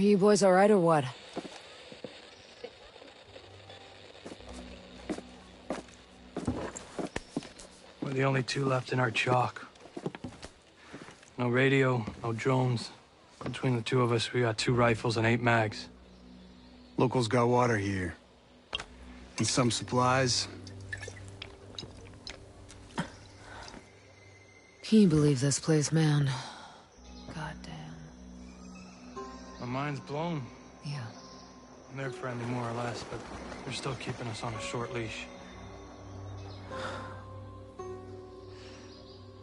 Are you boys alright or what? We're the only two left in our chalk. No radio, no drones. Between the two of us, we got 2 rifles and 8 mags. Locals got water here. And some supplies. Can you believe this place, man? Goddamn. My mind's blown. Yeah. And they're friendly, more or less, but they're still keeping us on a short leash.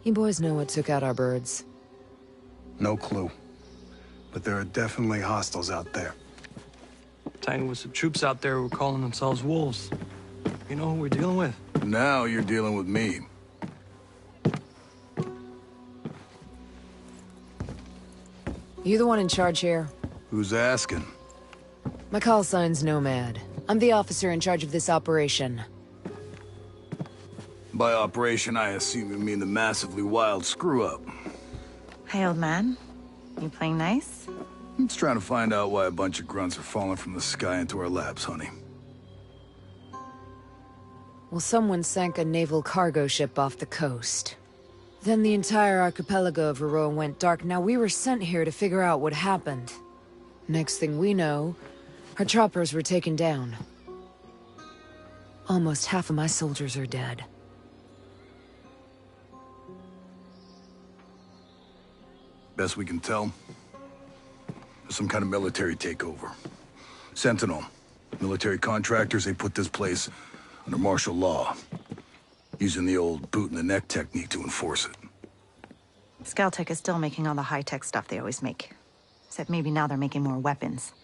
You boys know what took out our birds? No clue. But there are definitely hostiles out there. Tangled with some troops out there who were calling themselves wolves. You know who we're dealing with? Now you're dealing with me. You the one in charge here? Who's asking? My call sign's Nomad. I'm the officer in charge of this operation. By operation, I assume you mean the massively wild screw-up. Hey, old man. You playing nice? I'm just trying to find out why a bunch of grunts are falling from the sky into our laps, honey. Well, someone sank a naval cargo ship off the coast. Then the entire archipelago of Aroa went dark. Now we were sent here to figure out what happened. Next thing we know, our choppers were taken down. Almost half of my soldiers are dead. Best we can tell, there's some kind of military takeover. Sentinel, military contractors, they put this place under martial law, using the old boot-in-the-neck technique to enforce it. Scaltech is still making all the high-tech stuff they always make. Except maybe now they're making more weapons.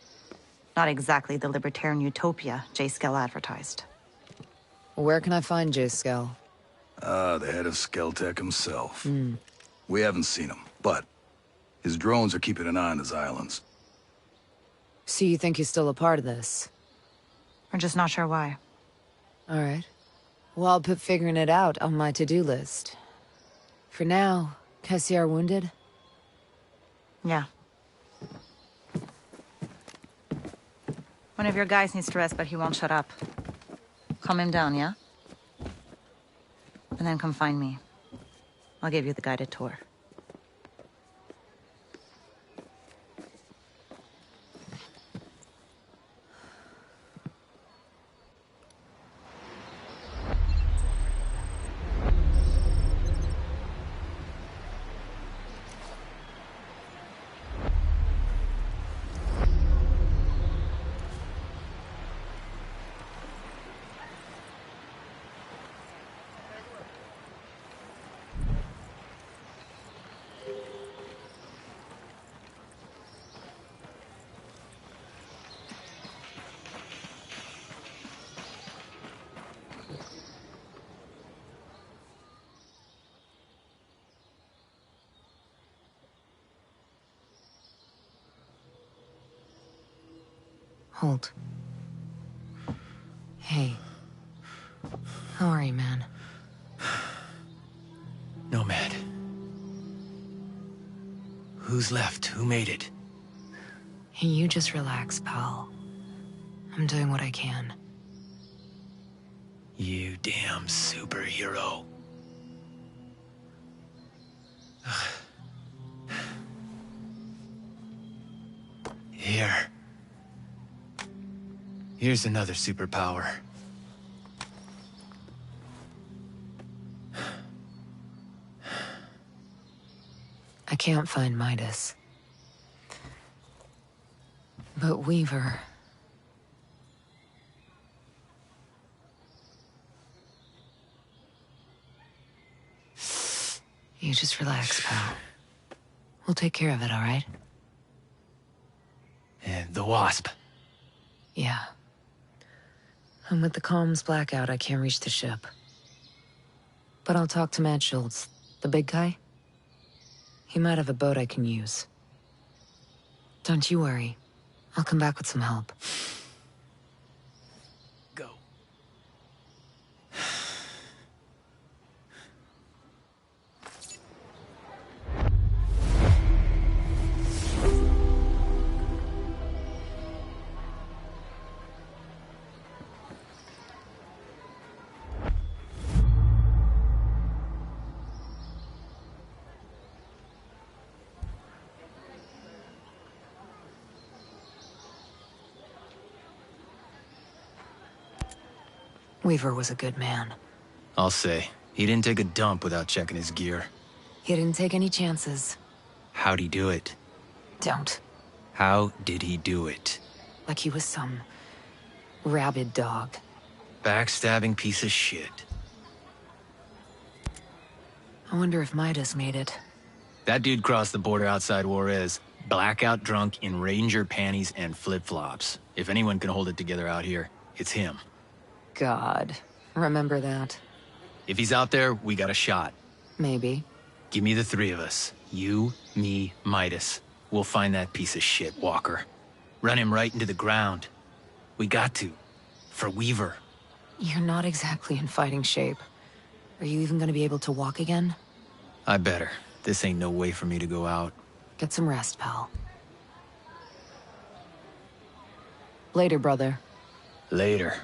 Not exactly the libertarian utopia J. Skell advertised. Where can I find J. Skell? The head of Skeltech himself. We haven't seen him, but his drones are keeping an eye on his islands. So you think he's still a part of this? We're just not sure why. Alright. Well, I'll put figuring it out on my to-do list. For now, Cassiar wounded? Yeah. One of your guys needs to rest, but he won't shut up. Calm him down, yeah? And then come find me. I'll give you the guided tour. Hold. Hey. How are you, man? Nomad. Who's left? Who made it? Hey, you just relax, pal. I'm doing what I can. You damn superhero. Here. Here's another superpower. I can't find Midas. But Weaver... You just relax, pal. We'll take care of it, all right? And the Wasp. Yeah. And with the comms blackout, I can't reach the ship. But I'll talk to Matt Schultz, the big guy. He might have a boat I can use. Don't you worry. I'll come back with some help. Go. Weaver was a good man. I'll say. He didn't take a dump without checking his gear. He didn't take any chances. How'd he do it? Don't. How did he do it? Like he was some rabid dog. Backstabbing piece of shit. I wonder if Midas made it. That dude crossed the border outside Juarez, blackout drunk in ranger panties and flip-flops. If anyone can hold it together out here, it's him. God. Remember that. If he's out there, we got a shot. Maybe. Give me the three of us. You, me, Midas. We'll find that piece of shit, Walker. Run him right into the ground. We got to. For Weaver. You're not exactly in fighting shape. Are you even gonna be able to walk again? I better. This ain't no way for me to go out. Get some rest, pal. Later, brother. Later.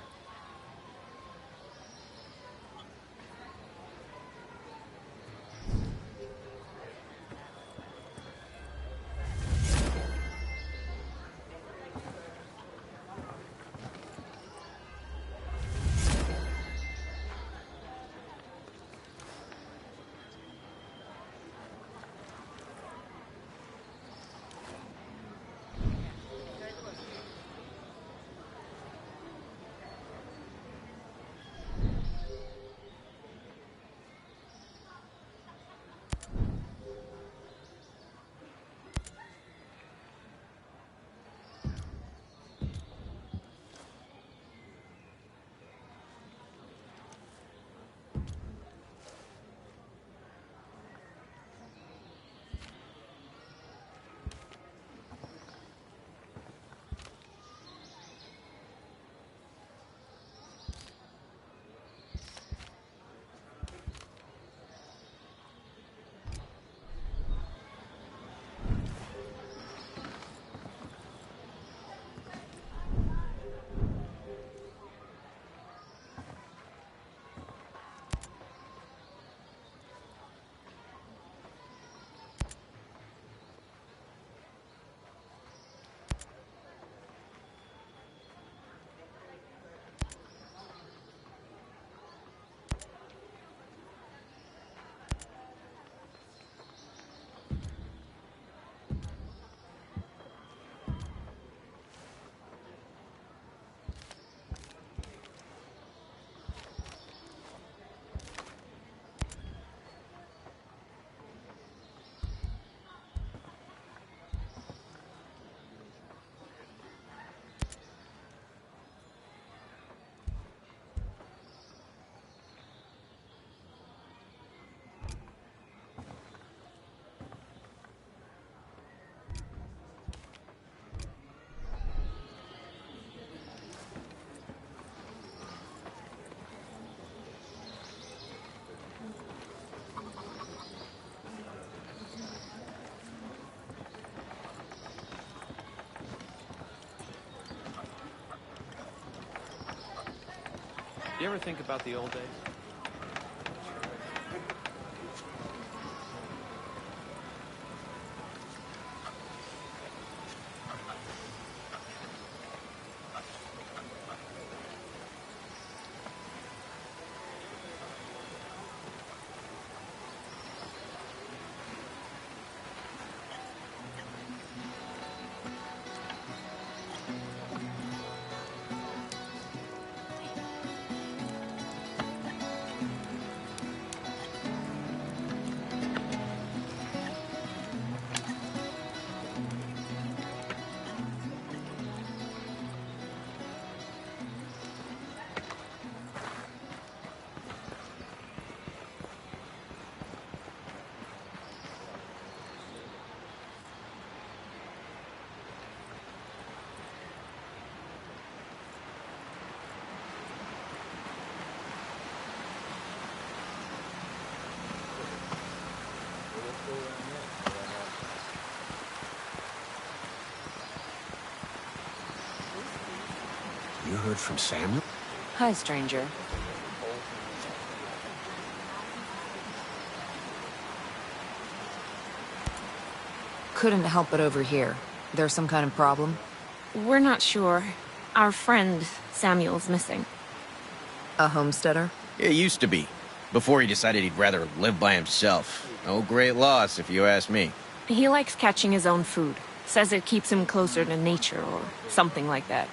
You ever think about the old days? You heard from Samuel? Hi, stranger. Couldn't help but overhear. There's some kind of problem? We're not sure. Our friend, Samuel's missing. A homesteader? He used to be, before he decided he'd rather live by himself. No great loss, if you ask me. He likes catching his own food. Says it keeps him closer to nature or something like that.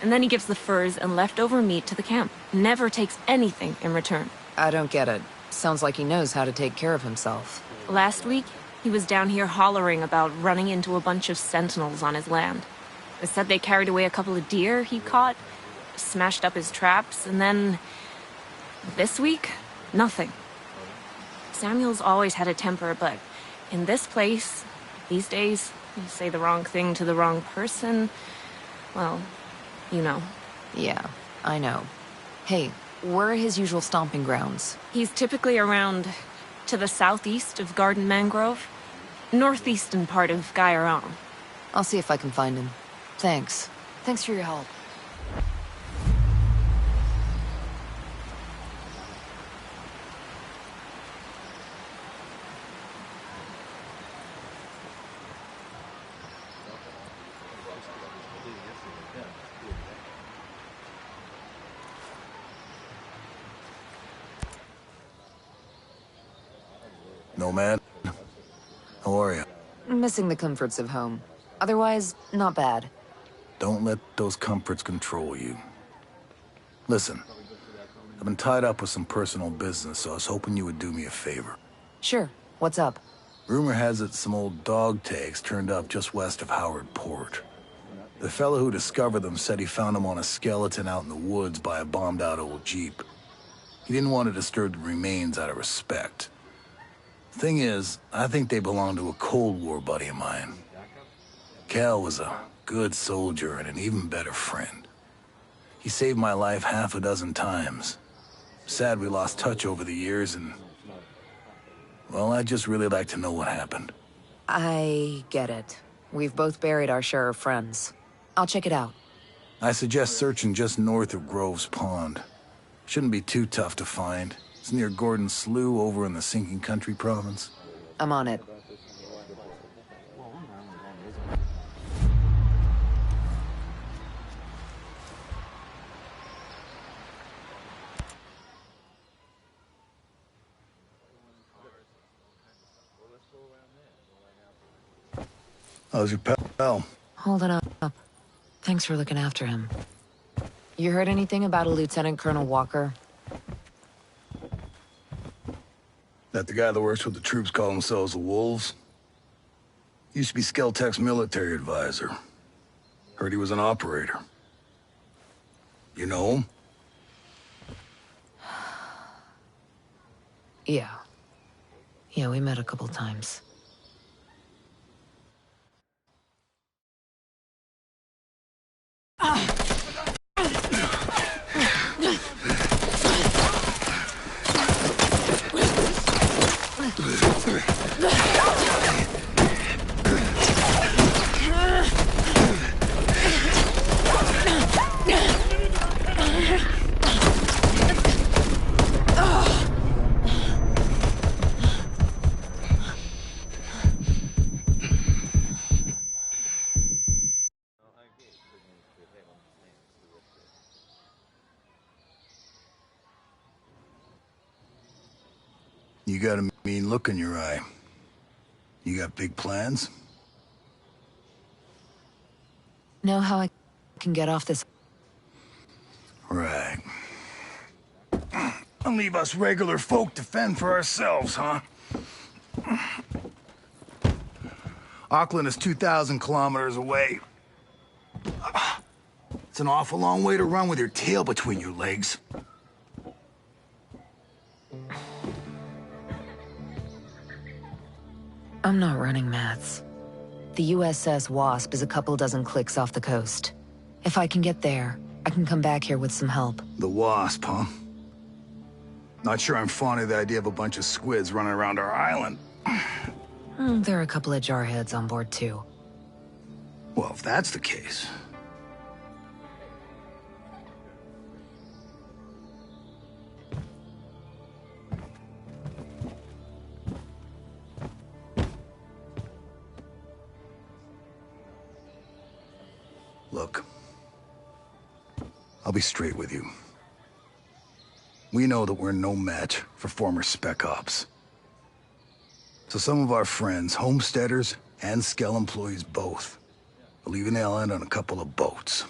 And then he gives the furs and leftover meat to the camp. Never takes anything in return. I don't get it. Sounds like he knows how to take care of himself. Last week, he was down here hollering about running into a bunch of sentinels on his land. They said they carried away a couple of deer he caught, smashed up his traps, and then... this week, nothing. Samuel's always had a temper, but in this place, these days, you say the wrong thing to the wrong person, well, you know. Yeah, I know. Hey, where are his usual stomping grounds? He's typically around to the southeast of Garden Mangrove, northeastern part of Gaiaron. I'll see if I can find him. Thanks. Thanks for your help. Nomad, how are you? Missing the comforts of home. Otherwise, not bad. Don't let those comforts control you. Listen, I've been tied up with some personal business, so I was hoping you would do me a favor. Sure. What's up? Rumor has it some old dog tags turned up just west of Howard Port. The fellow who discovered them said he found them on a skeleton out in the woods by a bombed-out old Jeep. He didn't want to disturb the remains out of respect. Thing is, I think they belong to a Cold War buddy of mine. Cal was a good soldier and an even better friend. He saved my life half a dozen times. Sad we lost touch over the years and... well, I'd just really like to know what happened. I get it. We've both buried our share of friends. I'll check it out. I suggest searching just north of Grove's Pond. Shouldn't be too tough to find. It's near Gordon's Slough over in the Sinking Country province. I'm on it. How's your pal? Hold it up. Thanks for looking after him. You heard anything about a Lieutenant Colonel Walker? That the guy that works with the troops call themselves the Wolves? Used to be Skeltech's military advisor. Heard he was an operator. You know him? Yeah. Yeah, we met a couple times. You got a mean look in your eye. You got big plans? Know how I can get off this? Right. And leave us regular folk to fend for ourselves, huh? Auckland is 2,000 kilometers away. It's an awful long way to run with your tail between your legs. I'm not running, Mats. The USS Wasp is a couple dozen clicks off the coast. If I can get there, I can come back here with some help. The Wasp, huh? Not sure I'm fond of the idea of a bunch of squids running around our island. There are a couple of jarheads on board, too. Well, if that's the case... Look, I'll be straight with you. We know that we're no match for former spec ops. So some of our friends, homesteaders and Skell employees both, are leaving the island on a couple of boats.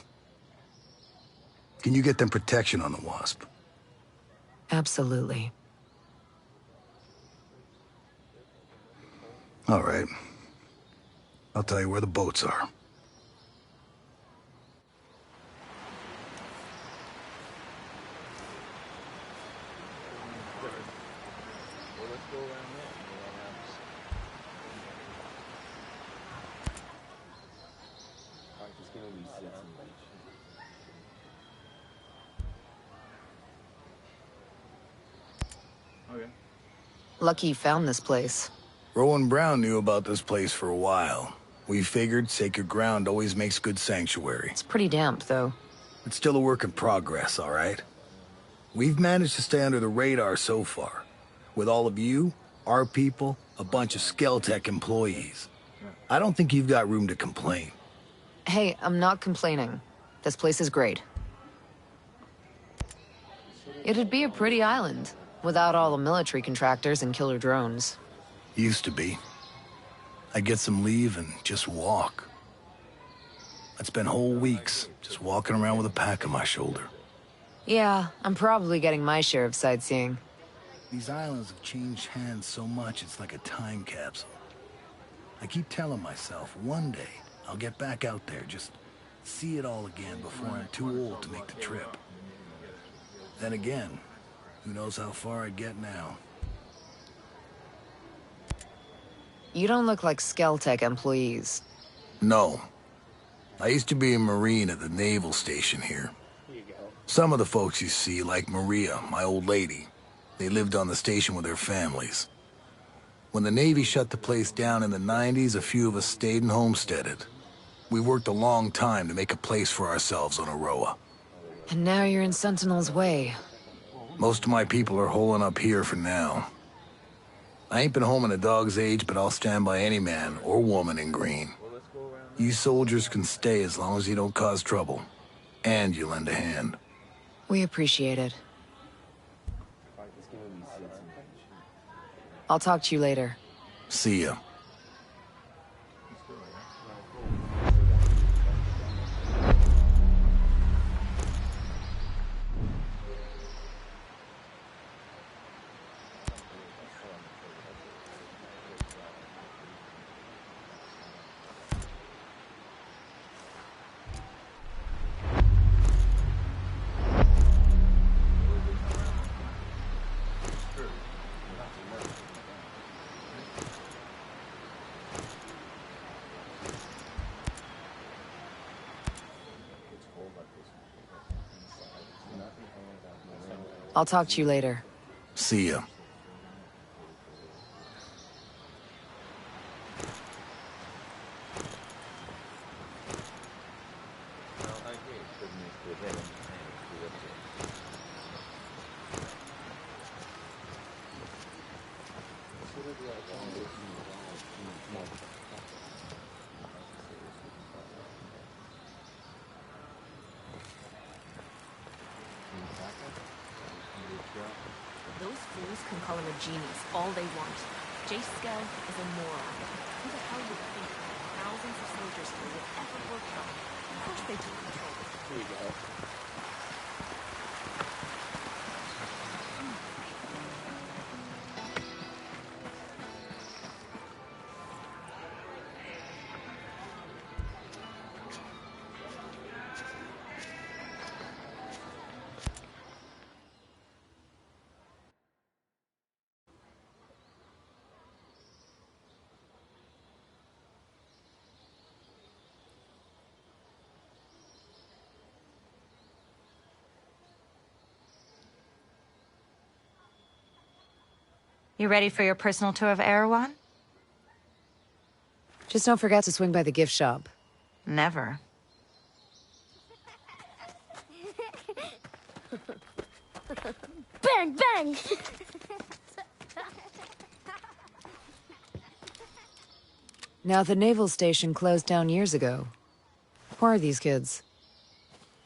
Can you get them protection on the Wasp? Absolutely. All right. I'll tell you where the boats are. Lucky you found this place. Rowan Brown knew about this place for a while. We figured sacred ground always makes good sanctuary. It's pretty damp, though. It's still a work in progress, all right? We've managed to stay under the radar so far. With all of you, our people, a bunch of Skeltech employees. I don't think you've got room to complain. Hey, I'm not complaining. This place is great. It'd be a pretty island, without all the military contractors and killer drones. Used to be. I'd get some leave and just walk. I'd spend whole weeks just walking around with a pack on my shoulder. Yeah, I'm probably getting my share of sightseeing. These islands have changed hands so much it's like a time capsule. I keep telling myself one day I'll get back out there, just see it all again before I'm too old to make the trip. Then again, who knows how far I'd get now. You don't look like Skeltech employees. No. I used to be a Marine at the naval station here. Some of the folks you see, like Maria, my old lady, they lived on the station with their families. When the Navy shut the place down in the 90s, a few of us stayed and homesteaded. We worked a long time to make a place for ourselves on Aroa. And now you're in Sentinel's way. Most of my people are holing up here for now. I ain't been home in a dog's age, but I'll stand by any man or woman in green. You soldiers can stay as long as you don't cause trouble. And you lend a hand. We appreciate it. I'll talk to you later. See ya. I'll talk to you later. See ya. Those fools can call him a genius all they want. Jay Skell is a moron. Who the hell would think thousands of soldiers here would ever work out? Of course they took control. Here you go. You ready for your personal tour of Erewhon? Just don't forget to swing by the gift shop. Never. Bang, bang! Now, the naval station closed down years ago. Who are these kids?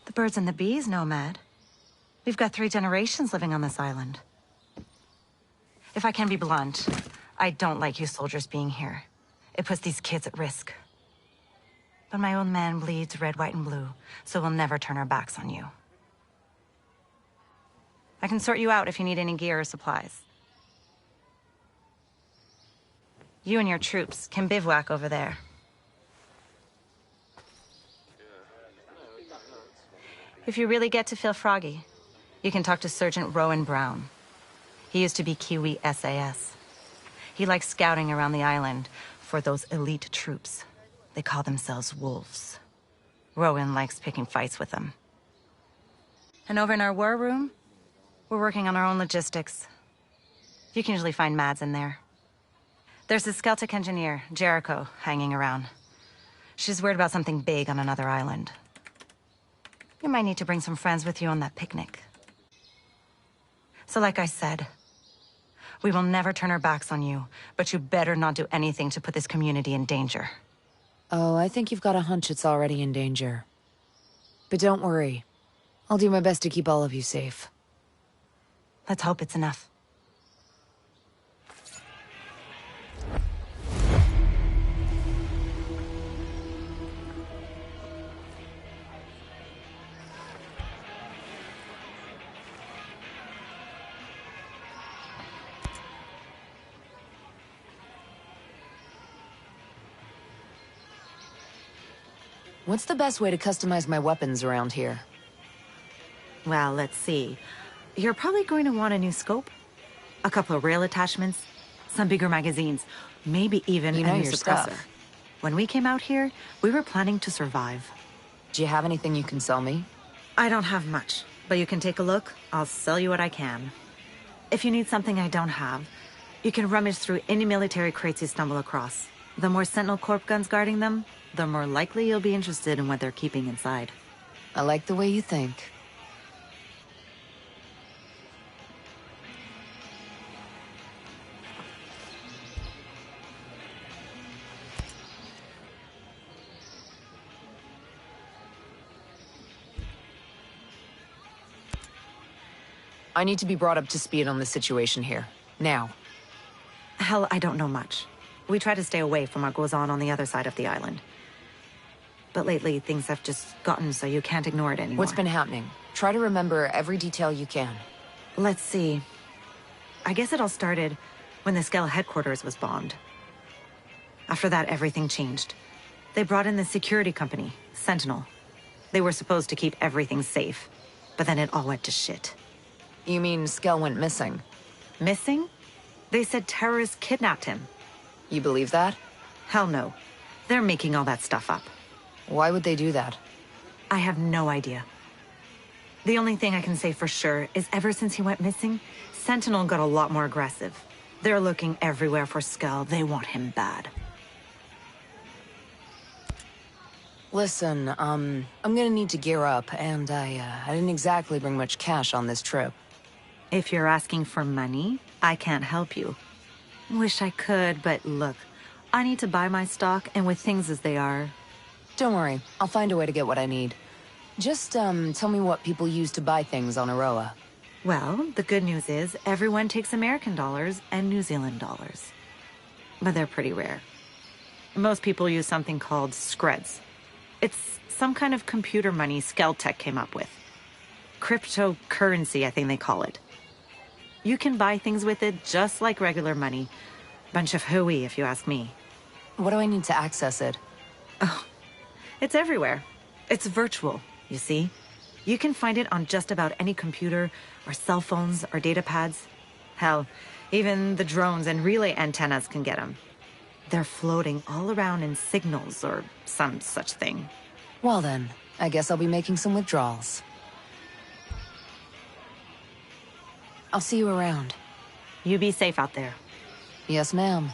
The birds and the bees, Nomad. We've got 3 generations living on this island. If I can be blunt, I don't like you soldiers being here. It puts these kids at risk. But my old man bleeds red, white, and blue, so we'll never turn our backs on you. I can sort you out if you need any gear or supplies. You and your troops can bivouac over there. If you really get to feel froggy, you can talk to Sergeant Rowan Brown. He used to be Kiwi SAS. He likes scouting around the island for those elite troops. They call themselves wolves. Rowan likes picking fights with them. And over in our war room, we're working on our own logistics. You can usually find Mads in there. There's a Skeltec engineer, Jericho, hanging around. She's worried about something big on another island. You might need to bring some friends with you on that picnic. So like I said, we will never turn our backs on you, but you better not do anything to put this community in danger. Oh, I think you've got a hunch it's already in danger. But don't worry. I'll do my best to keep all of you safe. Let's hope it's enough. What's the best way to customize my weapons around here? Well, let's see. You're probably going to want a new scope, a couple of rail attachments, some bigger magazines, maybe even You know a new your suppressor. stuff. When we came out here, we were planning to survive. Do you have anything you can sell me? I don't have much, but you can take a look. I'll sell you what I can. If you need something I don't have, you can rummage through any military crates you stumble across. The more Sentinel Corp guns guarding them, the more likely you'll be interested in what they're keeping inside. I like the way you think. I need to be brought up to speed on the situation here. Now. Hell, I don't know much. We try to stay away from what goes on the other side of the island. But lately, things have just gotten so you can't ignore it anymore. What's been happening? Try to remember every detail you can. Let's see. I guess it all started when the Skell headquarters was bombed. After that, everything changed. They brought in the security company, Sentinel. They were supposed to keep everything safe, but then it all went to shit. You mean Skell went missing? Missing? They said terrorists kidnapped him. You believe that? Hell no. They're making all that stuff up. Why would they do that? I have no idea. The only thing I can say for sure is ever since he went missing, Sentinel got a lot more aggressive. They're looking everywhere for Skell. They want him bad. Listen, I'm gonna need to gear up, and I didn't exactly bring much cash on this trip. If you're asking for money, I can't help you. Wish I could, but look, I need to buy my stock, and with things as they are... Don't worry, I'll find a way to get what I need. Just, tell me what people use to buy things on Aroa. Well, the good news is everyone takes American dollars and New Zealand dollars. But they're pretty rare. Most people use something called Screds. It's some kind of computer money Skeltec came up with. Cryptocurrency, I think they call it. You can buy things with it just like regular money. Bunch of hooey, if you ask me. What do I need to access it? Oh, it's everywhere. It's virtual, you see. You can find it on just about any computer, or cell phones, or data pads. Hell, even the drones and relay antennas can get them. They're floating all around in signals, or some such thing. Well then, I guess I'll be making some withdrawals. I'll see you around. You be safe out there. Yes, ma'am.